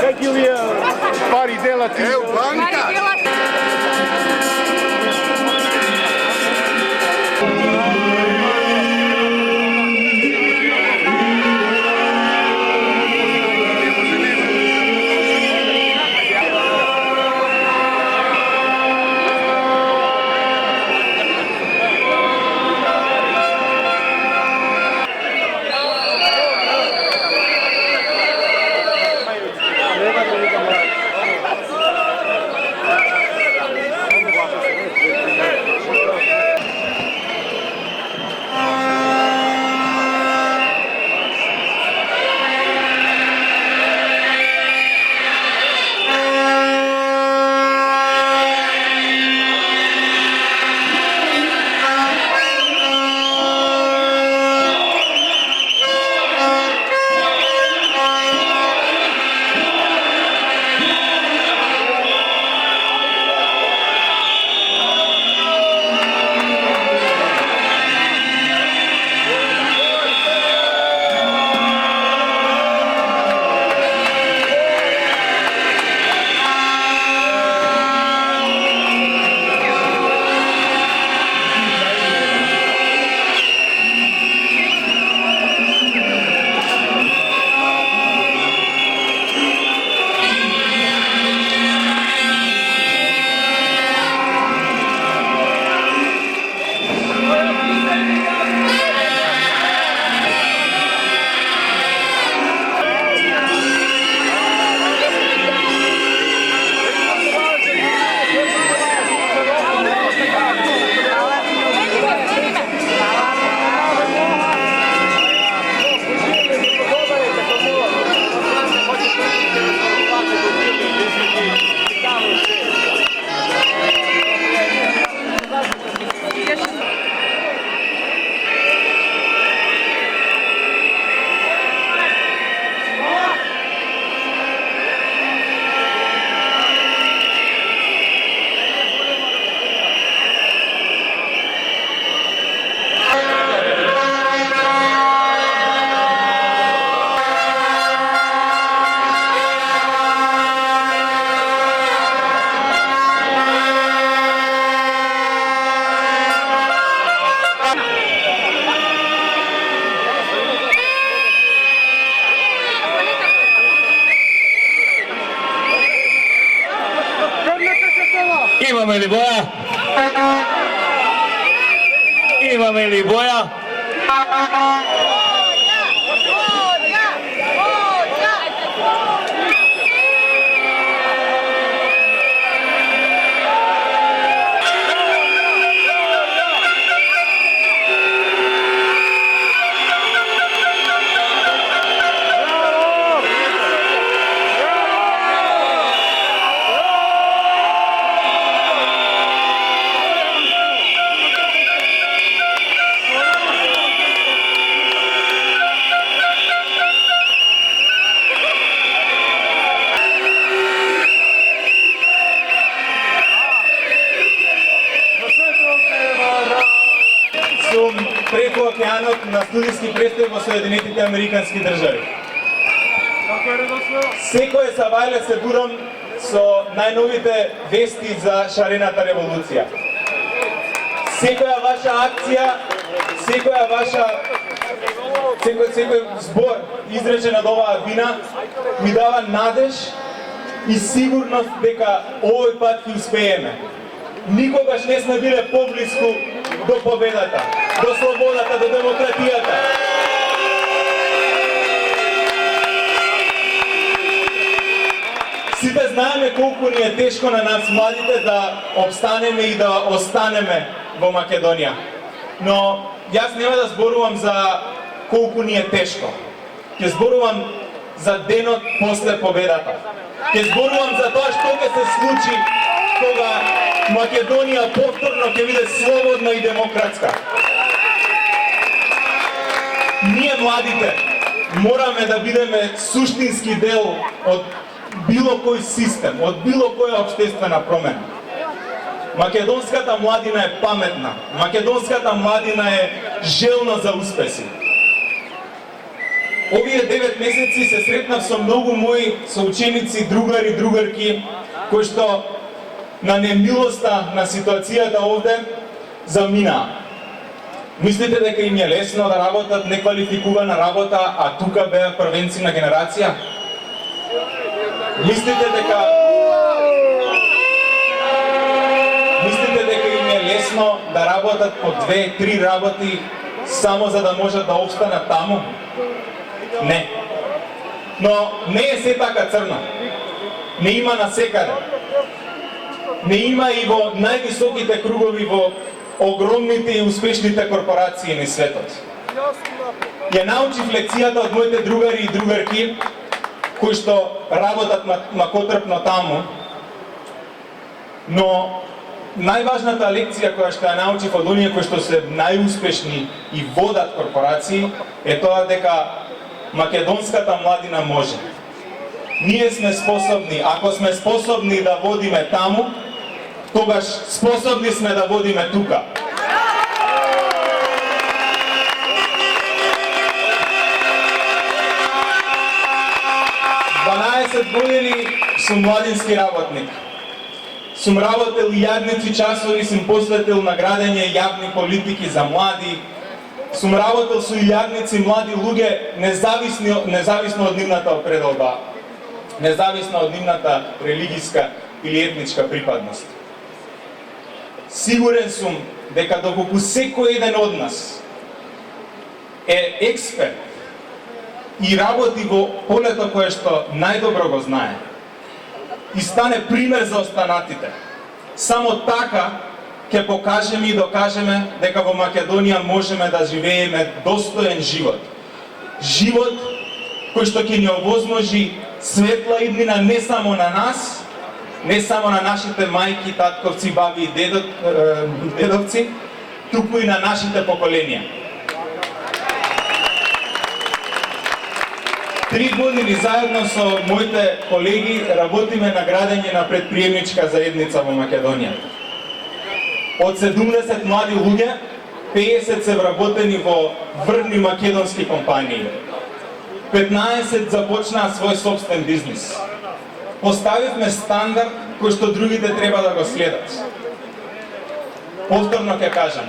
Neki li je pari delati? Evo, banka! Imamo li boja? Imamo li boja? Preko okeanov na studijski prestoj v Sojedinitih amerikanskih državi. Vse, ko je zavajale se burom, so najnovite vesti za šarenata revolucija. Vse, ko je vaša akcija, vse, ko je vaša zbor izrečena dova vina, mi dava nadež i sigurnost дека ovoj pad ki uspejeme. Никогаш не сме биле поблиску до победата, до слободата, до демократијата. Сите знаеме колку ни е тешко на нас младите да обстанеме и да останеме во Македонија. Но јас нема да зборувам за колку ни е тешко. Ќе зборувам за денот после победата. Ќе зборувам за тоа што ќе се случи кога Македонија повторно ќе биде слободна и демократска. Ние младите мораме да бидеме суштински дел од било кој систем, од било која општествена промена. Македонската младина е паметна, македонската младина е желна за успеси. Овие 9 месеци се сретнав со многу мои соученици, другари, другарки, кои што на немилоста на ситуацијата овде заминаа. Мислите дека им е лесно да работат неквалификувана работа, а тука беа првенци на генерација? Мислите дека им е лесно да работат по 2-3 работи само за да можат да обстанат таму? Не. Но не е се така црно. Не има насекаде. Не има и во највисоките кругови во огромните и успешните корпорации на светот. Ја научив лекцијата од моите другари и другарки кои што работат макотрпно таму, но најважната лекција која што ја научив од оние кои што се најуспешни и водат корпорации е тоа дека македонската младина може. Ние сме способни, ако сме способни да водиме таму, тогаш способни сме да водиме тука. Години сум младински работник. Сум работел јадници часови, сум посветил на градење јавни политики за млади. Сум работел со илјадници млади луѓе, независно од нивната определба, независно од нивната религиска или етничка припадност. Сигурен сум дека доколку секој еден од нас е експерт и работи во полето кое што најдобро го знае и стане пример за останатите, само така ќе покажеме и докажеме дека во Македонија можеме да живееме достоен живот. Живот кој што ќе ни овозможи светла иднина не само на нас, не само на нашите мајки, татковци, баби и дедовци, туку и на нашите поколенија. 3 години заедно со моите колеги работиме на градење на предприемничка заедница во Македонија. Од 70 млади луѓе, 50 се вработени во врвни македонски компании. 15 започнаа свој собствен бизнис. Поставивме стандард кој што другите треба да го следат. Повторно ќе кажам,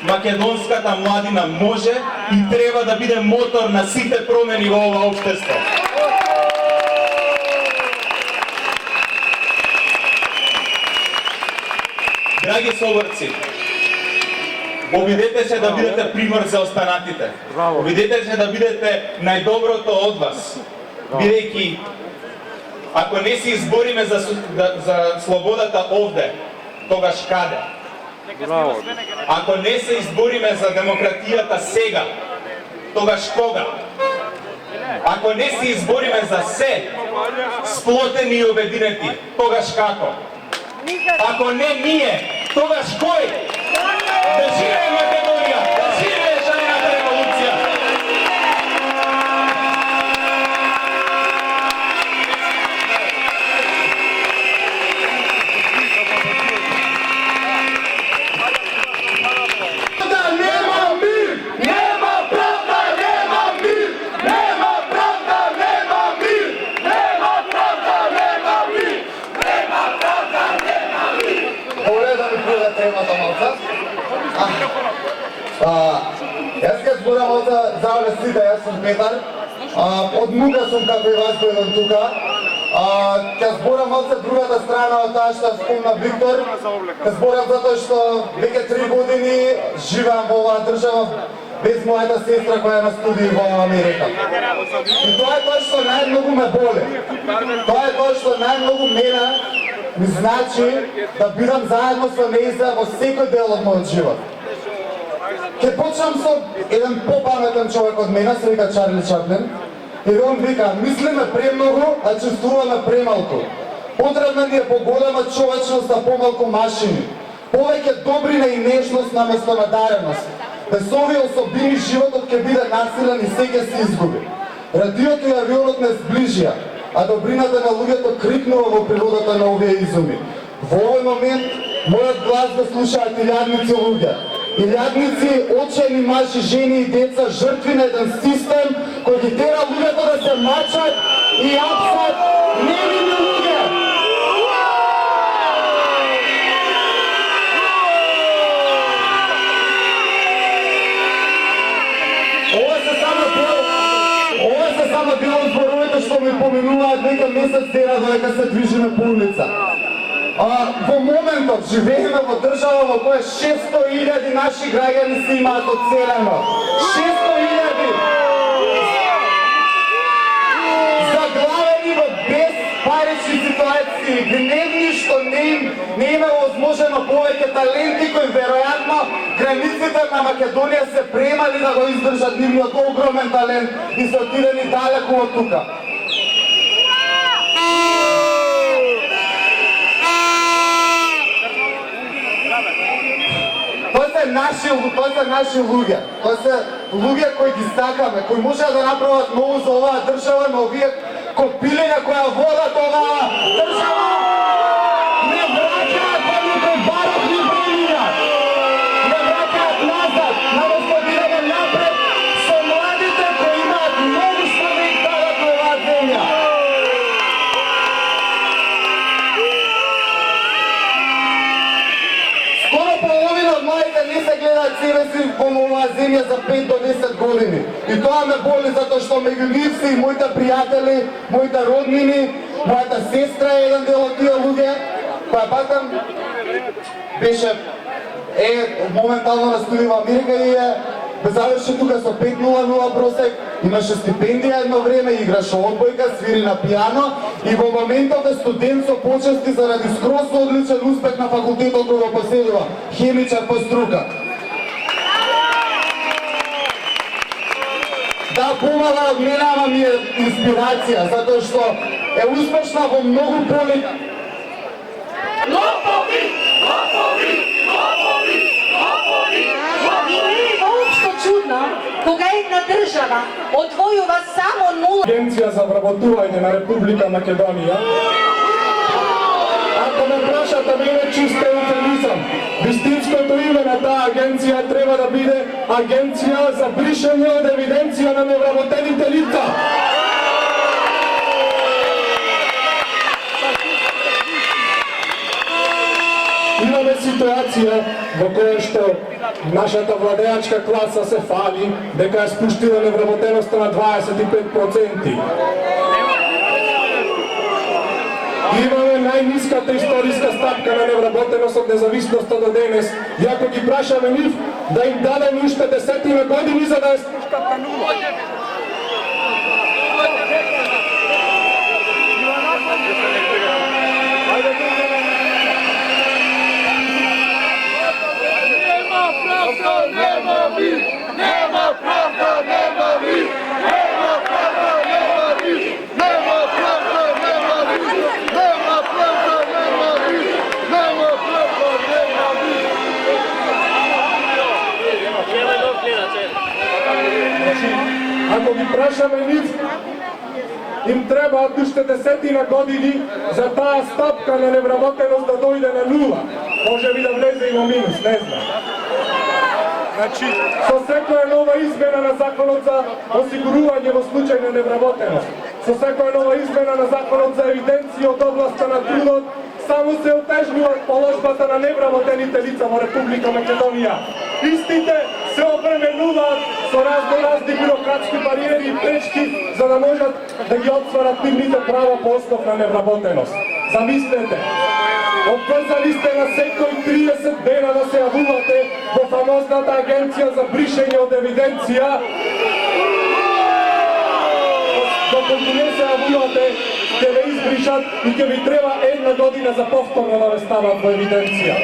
македонската младина може и треба да биде мотор на сите промени во ова општество. Драги соборци, обидете се да бидете пример за останатите. Обидете се да бидете најдоброто од вас, бидејќи ако не се избориме за слободата овде, тогаш каде? Ако не се избориме за демократијата сега, тогаш кога? Ако не се избориме за се, сплотени и обединети, тогаш како? Ако не ние, тогаш кој? Да живее Македонија, да живее шарената револуција! Јас ке зборам овде за сите, јас сум Петар. Од мука сум како и вас дојдам тука. Ке зборам овде другата страна од таа што спомна Виктор. Ке зборам затоа што веќе 3 години живеам во оваа држава без мојата сестра која е на студии во Америка. И тоа е тоа што најмногу ме боли. Тоа е тоа што најмногу мене ми значи да бидам заедно со нејза во секој дел од мојот живот. Ке почнам со еден попаметен човек од мене, се вика Чарли Чаплин. И он вика, мислиме премногу, а чувствуваме премалку. Потребна ни е поголема човечност, а помалку машини. Повеќе добрина и нежност наместо надареност. Без овие особини животот ќе биде насилен и се ќе се изгуби. Радиото и авионот не зближија, а добрината на луѓето крикнува во природата на овие изуми. Во овој момент, мојот глас го слушаат илјадници луѓе. Илјадници, очени мажи, жени и деца, жртви на еден систем кој ги тера луѓето да се мачат и апсат невинни луѓе. Ова се само дел од зборовите што ми поменуваат нека месец дена додека се движиме по улица. Во моментот живееме во држава во која 600.000 наши граѓани се имаат одселено. 600.000! Заглавени во безпарични ситуации, гневни што не има возможено повеќе таленти кои веројатно границите на Македонија се премали да го издржат нивниот огромен талент и се отидени далеку од тука. Тоа се наши луѓе. Тоа се луѓе кои ги сакаме, кои можеа да направат многу за оваа држава, но овие копилиња која водат оваа држава не враќаат во никој барокни времиња. Не враќаат назад, наместо да идеме напред со младите кои имаат многу што да им дадат на оваа земја. Скоро половина од младите не се гледаат себе си во оваа земја за 5 до 10 години. И тоа ме боли затоа што меѓу нив се и моите пријатели, моите роднини, мојата сестра е еден дел од тие луѓе, која патам беше моментално на студија во Америка и заврши тука со 5.00 просек, имаше стипендија едно време, играше одбојка, свири на пијано и во моментот е студент со почести заради скроз одличен успех на факултетот кој го поседува, хемичар по струка. Да, помала од мене, ама ми е инспирација, затоа што е успешна во многу поли. Лопови! Лопови! Лопови! Лопови! И не е воопшто чудно кога една држава одвојува само 0. Агенција за вработување на Република Македонија. Ако ме прашате мене, чист еуфемизам. Вистинското име на таа агенција треба да биде Агенција за бришење од евиденција на невработените лица. Имаме ситуација во која што нашата владеачка класа се фали дека е спуштила невработеноста на 25%. Имаме најниската историска стапка на невработеност од независноста до денес. И ако ги прашаме нив, да им дадем уште 10 години за да е спуштат на нула. Ако ги прашаме нив, им требаат уште 10 години за таа стапка на невработеност да дојде на нула. Може би да влезе и во минус, не знам. Со секоја нова измена на законот за осигурување во случај на невработеност, со секоја нова измена на законот за евиденција од областа на трудот, само се отежнува положбата на невработените лица во Република Македонија. Истите се обременуваат со разни бюрократски бариери и пречки за да можат да ги отстварат нивните права по основ на невработеност. Замислете, обврзани сте на секој 30 дена да се јавувате во фамозната агенција за бришење од евиденција. Доколку не се јавувате, ќе ве избришат и ќе ви треба 1 година за повторно да ве стават во евиденција.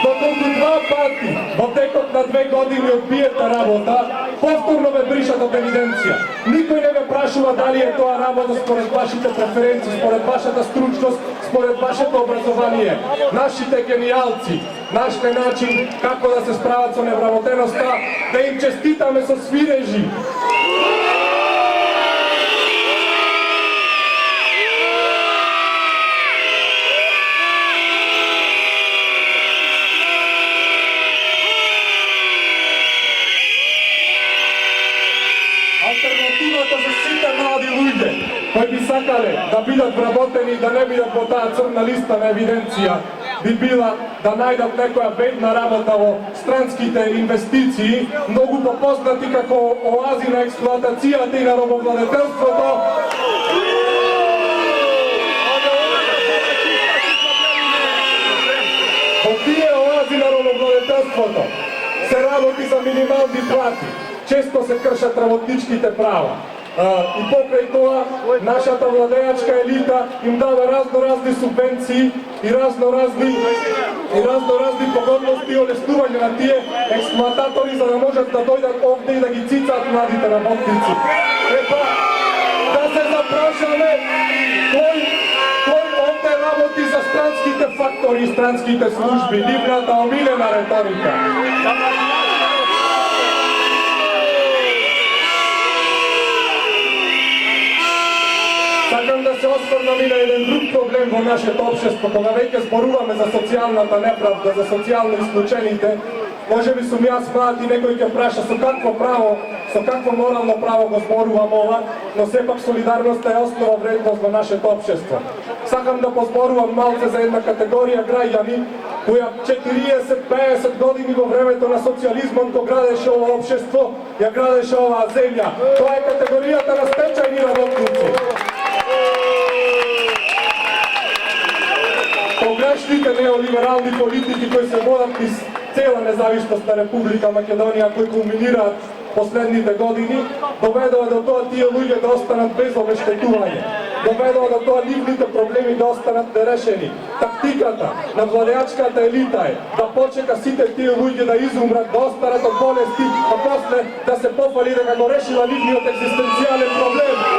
Доколку 2 пати во текот на 2 години одбиете работа, повторно ве бришат од евиденција. Никој не ве прашува дали е тоа работа според вашите преференции, според вашата стручност, според вашето образование. Нашите гениалци, нашите начин како да се справат со невработеноста, да им честитаме со свирежи. кои би сакале да бидат вработени и да не бидат во таа црна листа на евиденција, би била да најдат некоја бедна работа во странските инвестиции, многу попознати како оази на експлоатацијата и на робовладетелството. Во тие оази на робовладетелството се работи за минимални плати, често се кршат работничките права. И покрај тоа, нашата владеачка елита им дава разни субвенции и разни погодности и олеснување на тие експлоататори за да можат да дојдат овде и да ги цицаат младите работници. Епа, да се запрашаме кој овде работи за странските фактори и странските служби, нивната омилена реторика. Сакам да се осврнам и на еден друг проблем во нашето општество, кога веќе зборуваме за социјалната неправда, за социјално исклучените, може би сум јас млад и некој ќе праша со какво право, со какво морално право го зборувам ова, но сепак солидарноста е основа вредност во нашето општество. Сакам да позборувам малце за една категорија граѓани, која 40-50 години во времето на социјализмот го градеше ова општество, ја градеше оваа земја. Тоа е категоријата на стечајни работници. Погрешните неолиберални политики кои се водат из цела независност на Република Македонија, кои кулминираат последните години, доведува до тоа тие луѓе да останат без обештетување. Доведува до тоа нивните проблеми да останат нерешени. Тактиката на владеачката елита е да почека сите тие луѓе да изумрат, да останат од болести, а после да се пофали дека го решила нивниот екзистенцијален проблем.